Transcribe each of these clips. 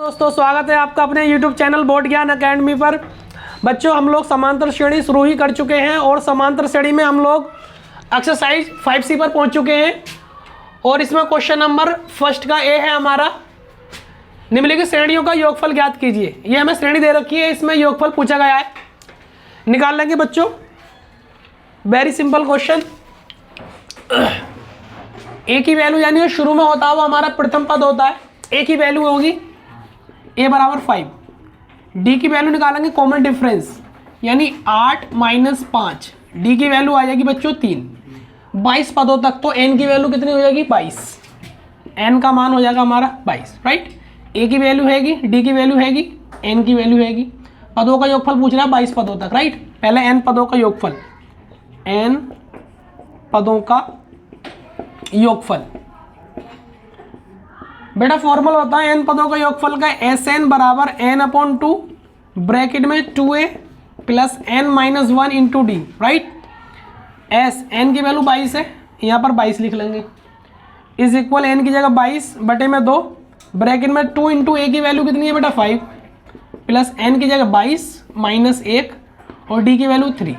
दोस्तों, स्वागत है आपका अपने YouTube चैनल बोर्ड ज्ञान अकेडमी पर। बच्चों, हम लोग समांतर श्रेणी शुरू ही कर चुके हैं और समांतर श्रेणी में हम लोग एक्सरसाइज 5C पर पहुंच चुके हैं और इसमें क्वेश्चन नंबर फर्स्ट का ए है हमारा, निम्नलिखित श्रेणियों का योगफल ज्ञात कीजिए। ये हमें श्रेणी दे रखी है, इसमें योगफल पूछा गया है, निकाल लेंगे बच्चों। Very simple question. ए की वैल्यू यानी शुरू में होता है वो हमारा प्रथम पद होता है, ए की वैल्यू होगी ए बराबर 5। डी की वैल्यू निकालेंगे कॉमन डिफरेंस यानी 8 - 5, डी की वैल्यू आ जाएगी बच्चों 3। 22 पदों तक तो एन की वैल्यू कितनी हो जाएगी 22, एन का मान हो जाएगा हमारा 22, राइट। ए की वैल्यू हैगी, डी की वैल्यू हैगी, एन की वैल्यू हैगी। पदों का योगफल पूछ रहा है 22 पदों तक, राइट। पहले एन पदों का योगफल, एन पदों का योगफल बेटा फॉर्मूला होता है एन पदों का योगफल का Sn बराबर n/2 ब्रैकेट में 2a plus n-1 into d, right. S n की वैल्यू 22 है, यहाँ पर 22 लिख लेंगे, इज इक्वल एन की जगह 22 बटे में 2 ब्रैकेट में 2 इंटू ए की वैल्यू कितनी है बेटा 5 प्लस एन की जगह 22 माइनस 1 और डी की वैल्यू 3,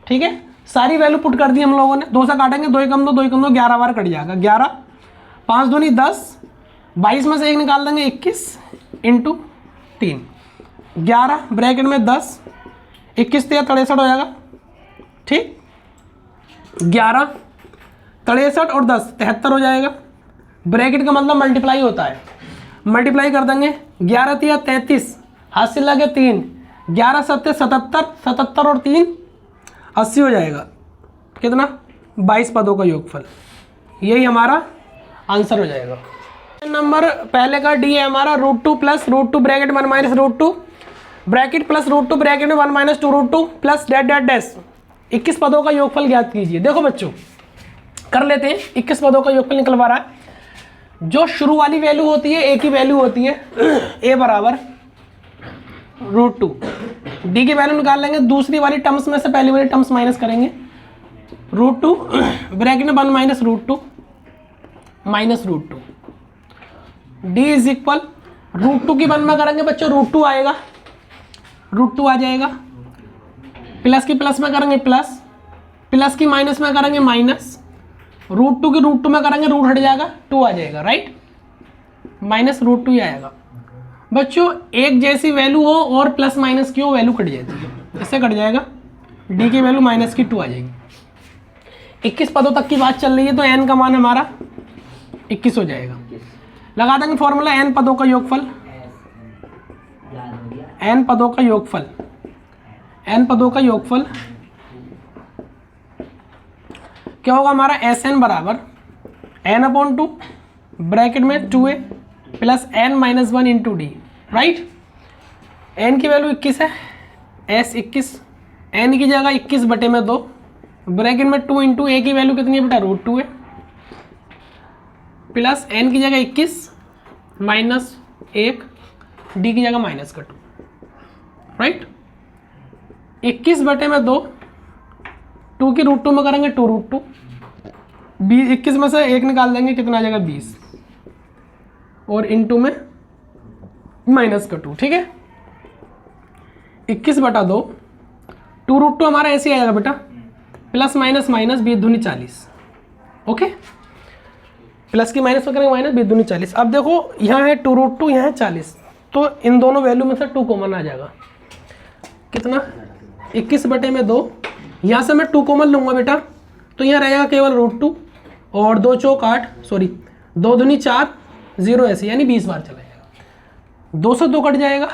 ठीक है। सारी वैल्यू पुट कर दी हम लोगों ने, 2 से काटेंगे, 2 कम 2 कम 2 11 बार कट जाएगा। 11 5 दूनी 10, 22 में से 1 निकाल देंगे 21 इंटू 3, 11 ब्रैकेट में 10, 21 3 63 हो जाएगा, ठीक। 11 63 और 10 73 हो जाएगा। ब्रैकेट का मतलब मल्टीप्लाई होता है, मल्टीप्लाई कर देंगे। 11 3 33, हाथ से लगे 3, 11 7 77, 77 और 3 80 हो जाएगा। कितना 22 पदों का योगफल, यही हमारा आंसर हो जाएगा। नंबर पहले का डी है हमारा √2 plus √2 bracket 1 minus √2 bracket plus √2 bracket में 1 minus 2 √2 plus that that dash. 21 पदों का योगफल ज्ञात कीजिए। देखो बच्चों कर लेते हैं, 21 पदों का योगफल निकलवा रहा है। जो शुरू वाली वैल्यू होती है ए की वैल्यू होती है ए बराबर √2, डी की वैल्यू निकाल लेंगे। दूसरी वाली टर्म्स में से पहली वाली टर्म्स माइनस करेंगे, √2 ब्रैकेट में 1 minus √2 minus √2, D is equal √2 की 1 में करेंगे बच्चों √2 आएगा, √2 आ जाएगा। प्लस की प्लस में करेंगे प्लस, प्लस की माइनस में करेंगे माइनस, √2 की √2 में करेंगे रूट हट जाएगा 2 आ जाएगा, राइट। माइनस √2 ही आएगा बच्चों। एक जैसी वैल्यू हो और प्लस माइनस की हो वैल्यू कट जाती है, इससे कट जाएगा। डी की वैल्यू माइनस की 2 आ जाएगी। 21 पदों तक की बात चल रही है तो एन का मान हमारा 21 हो जाएगा। लगा देंगे फॉर्मूला एन पदों का योगफल, एन पदों का योगफल, एन पदों का योगफल क्या होगा हमारा Sn बराबर n/2 ब्रैकेट में 2a plus n-1 into d, right. N की वैल्यू 21 है, S 21, एन की जगह 21 बटे में 2 ब्रैकेट में 2 इंटू ए की वैल्यू कितनी है बेटा √2 है प्लस एन की जगह 21 माइनस 1, डी की जगह माइनस का 2, राइट। 21 बटे में 2, 2 की √2 में करेंगे 2 √2, 21 में से 1 निकाल देंगे, कितना आ जाएगा 20 और इंटू में माइनस का 2, ठीक है। 21 बटा 2, 2 √2 हमारा ऐसे ही आएगा बेटा, प्लस माइनस माइनस 20 दूनी 40, ओके। प्लस की माइनस में करेंगे माइनस 20 दूनी 40। अब देखो यहाँ है 2 √2, यहाँ है 40, तो इन दोनों वैल्यू में से 2 कॉमन आ जाएगा। कितना 21 बटे में 2, यहाँ से मैं 2 कॉमन लूँगा बेटा, तो यहाँ रहेगा केवल √2 और 2 चौक 8, सॉरी 2 दूनी 4, 0 ऐसे यानी 20 बार चला जाएगा। 2 से 2 कट जाएगा,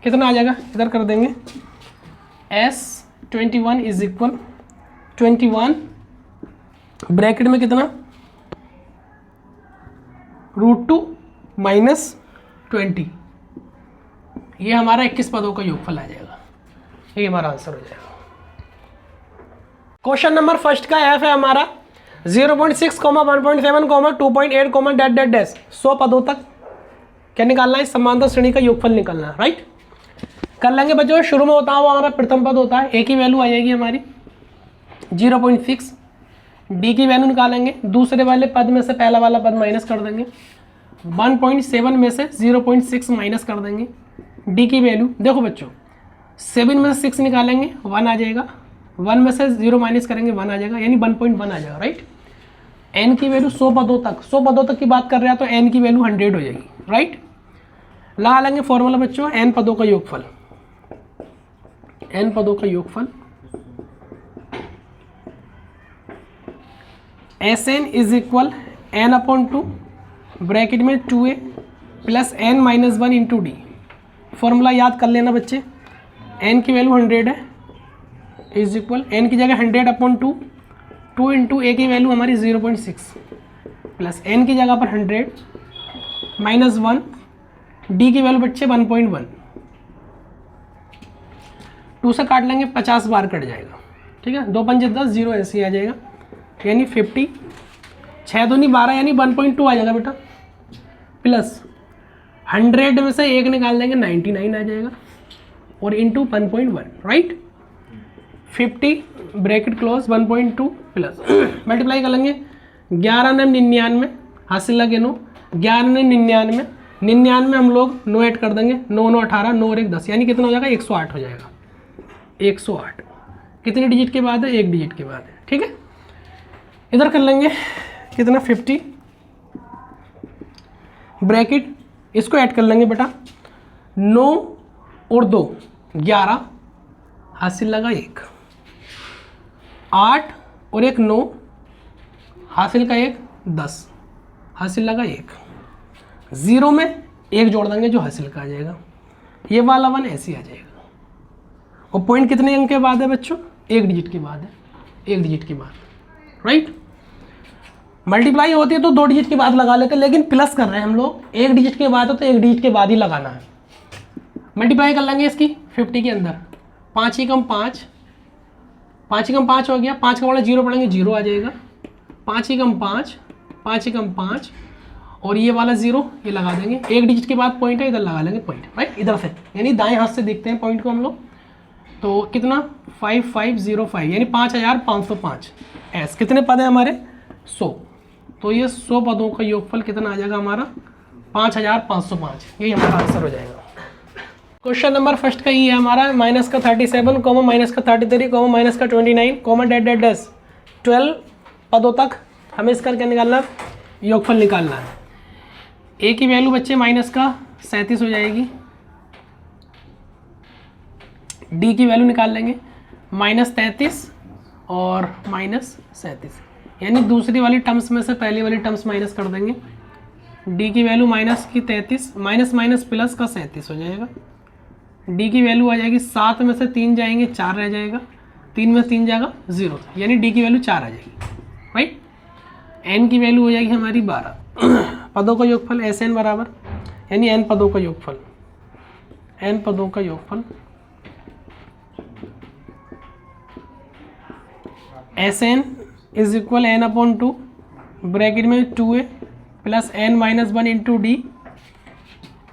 कितना आ जाएगा इधर कर देंगे, S21 इज इक्वल 21 ब्रैकेट में कितना √2 माइनस 20, ये हमारा 21 पदों का योगफल आ जाएगा, ये हमारा आंसर हो जाएगा। क्वेश्चन नंबर फर्स्ट का एफ है हमारा 0.6, 1.7, 2.8, डैट डैट डैश। 100 पदों तक क्या निकालना है, समांतर श्रेणी का योगफल निकालना है, राइट। कर लेंगे बच्चों। शुरू में होता है वो हमारा प्रथम पद होता है, ए की वैल्यू आ जाएगी हमारी 0.6, डी की वैल्यू निकालेंगे, दूसरे वाले पद में से पहला वाला पद माइनस कर देंगे, 1.7 में से 0.6 माइनस कर देंगे। डी की वैल्यू देखो बच्चों, 7 में से 6 निकालेंगे 1 आ जाएगा, 1 में से 0 माइनस करेंगे 1 आ जाएगा, यानी 1.1 आ जाएगा, राइट। एन की वैल्यू 100 पदों तक, 100 पदों तक की बात कर रहे हैं तो एन की वैल्यू 100 हो जाएगी, राइट। लगा लेंगे फॉर्मूला बच्चों, एन पदों का योगफल, एन पदों का योगफल S n is equal to n 2 bracket में 2a plus n minus 1 into d. Formula याद कर लेना बच्चे, एन की वैल्यू 100 है, इज इक्वल एन की जगह 100 अपॉन 2, 2 इंटू ए की वैल्यू हमारी 0.6 प्लस एन की जगह पर 100 माइनस 1, डी की वैल्यू बच्चे 1.1, 2 से काट लेंगे 50 बार कट जाएगा, ठीक है, 2 पंजे 10, 0 ऐसे ही आ जाएगा, यानी 50, 6 दूनी 12 यानी 1.2 आ जाएगा बेटा, प्लस 100 में से 1 निकाल देंगे 99 आ जाएगा, और into 1.1, right. 50 bracket close 1.2 plus multiply कर लेंगे 11 ने 99 हासिल लगे 9, 11 ने 99, 99 हम लोग 9 ऐड कर देंगे, 9 9 18, 9 और 1 10, यानी कितना हो जाएगा 108 हो जाएगा, 108 कितने डिजिट के बाद है, 1 डिजिट के बाद है, ठीक है। इधर कर लेंगे कितना 50 ब्रैकेट, इसको ऐड कर लेंगे बेटा 9 और 2 11 हासिल लगा 1, 8 और 1 9 हासिल का 1 10 हासिल लगा 1, 0 में 1 जोड़ देंगे जो हासिल का आ जाएगा, ये वाला 1 ऐसे ही आ जाएगा। और पॉइंट कितने अंक के बाद है बच्चों, 1 डिजिट के बाद है, 1 डिजिट के बाद, राइट। मल्टीप्लाई होती है तो 2 डिजिट के बाद लगा लेते हैं, लेकिन प्लस कर रहे हैं हम लोग, 1 डिजिट के बाद हो तो 1 डिजिट के बाद ही लगाना है। मल्टीप्लाई कर लेंगे इसकी 50 के अंदर, 5 ही कम 5, 5 ही कम 5 हो गया, 5 का वाला 0 पढ़ेंगे 0 आ जाएगा, 5 ही कम 5, 5 ही कम 5, और ये वाला 0 ये लगा देंगे, 1 डिजिट के बाद पॉइंट है, इधर लगा लेंगे पॉइंट, राइट, इधर से, यानी दाएं हाथ से देखते हैं पॉइंट को हम लोग, तो कितना 5505 यानी 5505 एस, कितने पद है हमारे 100, तो ये 100 पदों का योगफल कितना आ जाएगा हमारा 5505, यही हमारा आंसर हो जाएगा। क्वेश्चन नंबर फर्स्ट का ये है हमारा, माइनस का 37 कॉमा माइनस का 33 कॉमा माइनस का 29 कॉमा डैट डैट डैश 12 पदों तक हमें इसका क्या निकालना है, योगफल निकालना है। ए की वैल्यू बच्चे माइनस का 37 हो जाएगी, डी की वैल्यू निकाल लेंगे माइनस 33 और माइनस 37, यानी दूसरी वाली टर्म्स में से पहली वाली टर्म्स माइनस कर देंगे, डी की वैल्यू माइनस की 33 माइनस माइनस प्लस का 37 हो जाएगा, डी की वैल्यू आ जाएगी 7 में से 3 जाएंगे 4 रह जाएगा, 3 में से 3 जाएगा 0, यानी डी की वैल्यू 4 आ जाएगी, राइट। एन की वैल्यू हो जाएगी हमारी 12 पदों का योगफल एस एन बराबर, यानी एन पदों का योगफल, एन पदों का योगफल S n is equal to n 2 bracket में 2a plus n minus 1 into d,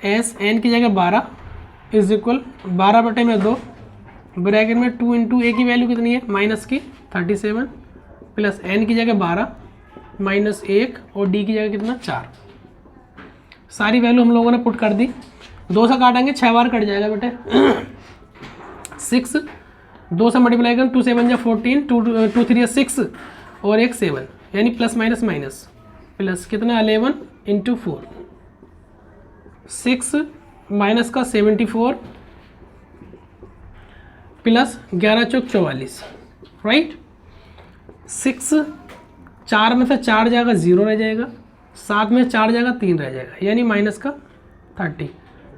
S n की जगह 12 इज इक्वल 12/2 ब्रैकेट में 2 इंटू ए की वैल्यू कितनी है माइनस की 37 प्लस एन की जगह 12 माइनस 1 और डी की जगह कितना 4, सारी वैल्यू हम लोगों ने पुट कर दी, 2 से काटेंगे 6 बार कट जाएगा बेटे 6, 2 से मल्टीप्लाई करें 2 7 या 14, 2 3 6 और 1 7, यानी प्लस माइनस माइनस प्लस कितना 11 इंटू 4, 6 माइनस का 74 प्लस 11 चौक 44, राइट। 6 4 में से 4 जाएगा 0 रह जाएगा, 7 में 4 जाएगा 3 रह जाएगा, यानी माइनस का 30,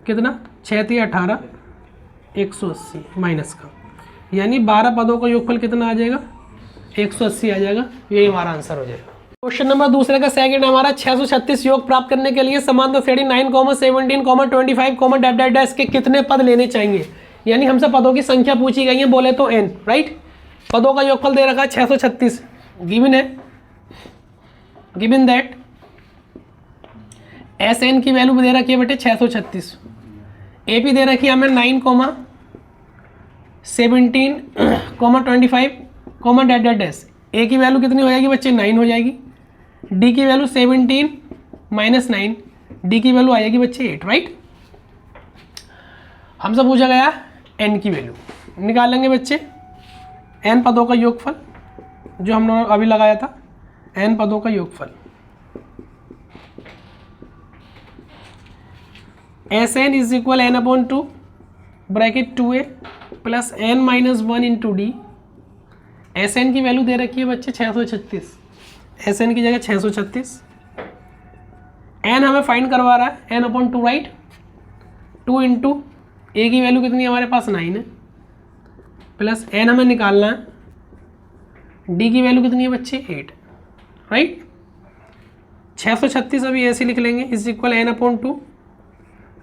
कितना 6 3 18 180 माइनस का, यानी 12 पदों का योगफल कितना आ जाएगा 180 आ जाएगा, यही हमारा आंसर हो जाएगा। क्वेश्चन नंबर दूसरे का सेकंड हमारा 636 योग प्राप्त करने के लिए समांतर श्रेणी 9, 17, 25, डैट डैट डैश के कितने पद लेने चाहिए, यानी हमसे पदों की संख्या पूछी गई है, बोले तो n, राइट। पदों का योगफल दे रखा है 636, गिवन है, गिवन दैट एस एन की वैल्यू दे रखी है बेटे 636, ए पी दे रखी है हमें 9, 17, 25, डैट डैट डैश, ए की वैल्यू कितनी हो जाएगी बच्चे 9 हो जाएगी, डी की वैल्यू 17 माइनस 9 डी की वैल्यू आएगी बच्चे 8, राइट। हमसे पूछा गया एन की वैल्यू, निकालेंगे बच्चे एन पदों का योगफल जो हम लोगों ने अभी लगाया था, एन पदों का योगफल S n is equal to n 2 bracket 2a plus n minus 1 into d. S n की वैल्यू दे रखी है बच्चे 636, एस एन की जगह 636, एन हमें फाइंड करवा रहा है एन अपॉन 2, राइट। 2 इंटू ए की वैल्यू कितनी है हमारे पास 9 है, प्लस एन हमें निकालना है, डी की वैल्यू कितनी है बच्चे 8, राइट। 636 अभी ऐसे लिख लेंगे इज इक्वल एन अपॉन 2,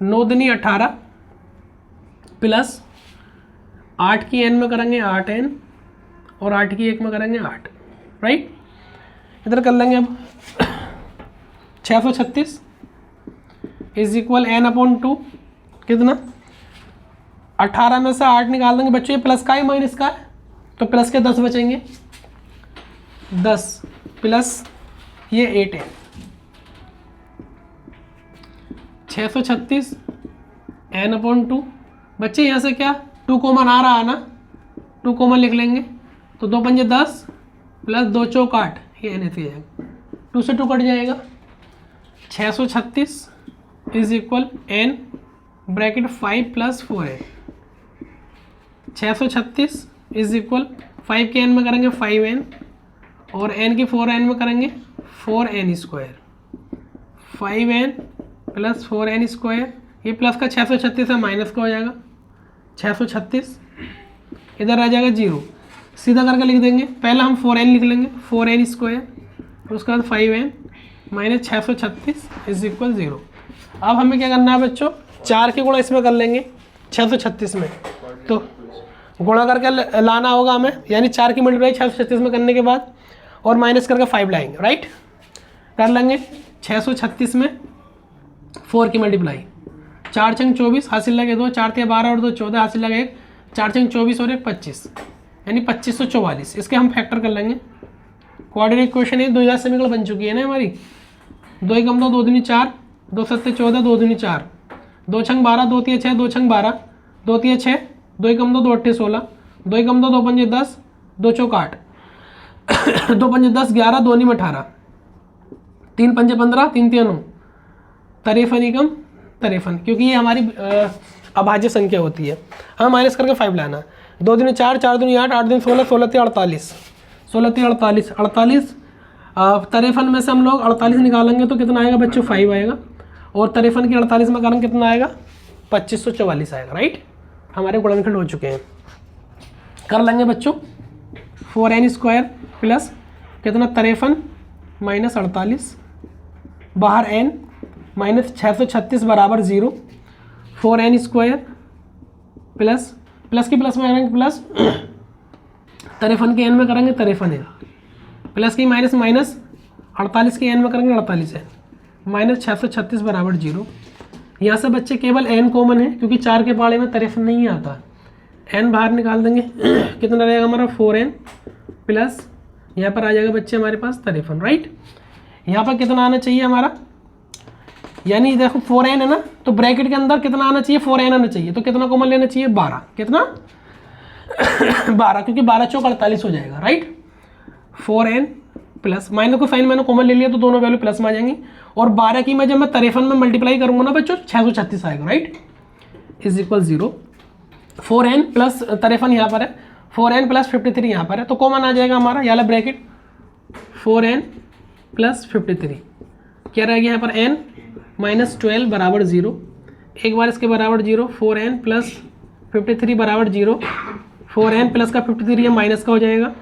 9 दूनी 18 प्लस 8 की एन में करेंगे 8n और 8 की 1 में करेंगे 8, राइट। इधर कर लेंगे अब 636 इज इक्वल एन अपॉन 2 कितना 18 में से 8 निकाल देंगे बच्चों, ये प्लस का है माइनस का है, तो प्लस के 10 बचेंगे, 10 प्लस ये 8 है। 636 एन अपॉन 2 बच्चे यहाँ से क्या 2 कॉमन आ रहा है ना, 2 कॉमन लिख लेंगे तो 2 पंजे 10 प्लस 2 चौक 8, ये एन ऐसे जाएगा, 2 से 2 कट जाएगा। 636 is equal n bracket 5 plus 4n। 636 is equal 5 के एन में करेंगे 5n और एन की 4n में करेंगे 4n square, 5n plus 4n square, ये प्लस का 636 है माइनस का हो जाएगा 636, इधर आ जाएगा 0, सीधा करके लिख देंगे, पहले हम 4n लिख लेंगे 4n स्क्वायर, उसके बाद 5n माइनस 636 इज इक्वल 0। अब हमें क्या करना है बच्चों, 4 के गुणा इसमें कर लेंगे 636 में, तो गुणा करके लाना होगा हमें, यानी 4 की मल्टीप्लाई 636 में करने के बाद और माइनस करके 5 लाएंगे, राइट। कर लेंगे 636 में 4 की मल्टीप्लाई, 4 छंग 24 हासिल लगे 2, 4 थे 12 और 2 14 हासिल लगे 1, 4 छंग 24 और 1 25, यानी 2544। इसके हम फैक्टर कर लेंगे, क्वाड्रेटिक इक्वेशन है 2000 समीकरण बन चुकी है ना हमारी। 2 कम 2, 2 दूनी 4, 2 सत्ते 14, 2 दूनी 4, 2 छंग 12, 2 तिया 6, 2 छंग 12, 2 तिया 6, 2 कम 2, 2 अट्ठे 16, 2 कम 2, 2 पंजे 10, 2 चौक 8, 2 पंजे 10 11, 2 नी 18, 3 पंजे 15, 3 तिया 9, 53 एकम 53, क्योंकि ये हमारी अभाज्य संख्या होती है, हमें माइनस करके 5 लाना। 2 दूनी 4, 4 दूनी 8, 8 दूनी 16, 16 ती 48, 16 ती 48, 48 53 में से हम लोग 48 निकालेंगे तो कितना आएगा बच्चों 5 आएगा, और 53 की 48 में करेंगे कितना आएगा 2544 आएगा, राइट। हमारे गुणनखंड हो चुके हैं। कर लेंगे बच्चों 4n स्क्वायर प्लस कितना 53 माइनस 48, बाहर n माइनस 636 बराबर 0, 4n स्क्वायर प्लस प्लस की प्लस में करेंगे प्लस 53 के n में करेंगे 53 n, प्लस की माइनस माइनस 48 के n में करेंगे 48 n, माइनस 636 बराबर 0। यहाँ से बच्चे केवल n कॉमन है क्योंकि 4 के पाड़े में 53 नहीं आता, n बाहर निकाल देंगे कितना रहेगा हमारा 4n प्लस यहाँ पर आ जाएगा बच्चे हमारे पास 53, राइट। यहाँ पर कितना आना चाहिए हमारा, यानी देखो 4n है ना, तो ब्रैकेट के अंदर कितना आना चाहिए 4n आना चाहिए, तो कितना कॉमन लेना चाहिए 12, कितना 12, क्योंकि 12 चौक 48 हो जाएगा, राइट। 4n प्लस माइनस को साइन मैंने कॉमन ले लिया तो दोनों वैल्यू प्लस में आ जाएंगी, और 12 की मैं जब मैं 53 में मल्टीप्लाई करूंगा ना बच्चों 636 आएगा, right, is equal 0। 4n plus 53 यहाँ पर है, 4n प्लस 53 यहाँ पर है, तो कॉमन आ जाएगा हमारा ये वाला ब्रैकेट 4n प्लस 53, क्या रहेगा यहाँ पर n माइनस 12 बराबर 0, एक बार इसके बराबर 0, 4n प्लस 53 बराबर 0, 4n प्लस का 53 ये माइनस का हो जाएगा,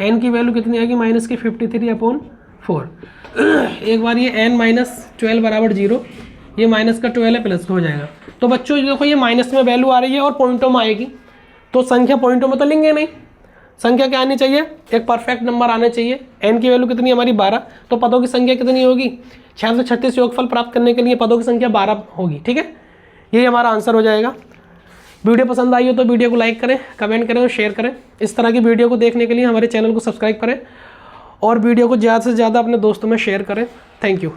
n की वैल्यू कितनी आएगी माइनस की 53 अपॉन 4, एक बार ये n माइनस 12 बराबर 0, ये माइनस का 12 है प्लस का हो जाएगा। तो बच्चों देखो ये माइनस में वैल्यू आ रही है और पॉइंटों में आएगी, तो संख्या पॉइंटों में तो लेंगे नहीं, संख्या क्या आनी चाहिए एक परफेक्ट नंबर आना चाहिए। n की वैल्यू कितनी हमारी 12, तो पदों की संख्या कितनी होगी 636 योगफल प्राप्त करने के लिए पदों की संख्या 12 होगी, ठीक है, यही हमारा आंसर हो जाएगा। वीडियो पसंद आई हो तो वीडियो को लाइक करें, कमेंट करें और शेयर करें। इस तरह की वीडियो को देखने के लिए हमारे चैनल को सब्सक्राइब करें और वीडियो को ज़्यादा से ज़्यादा अपने दोस्तों में शेयर करें। Thank you.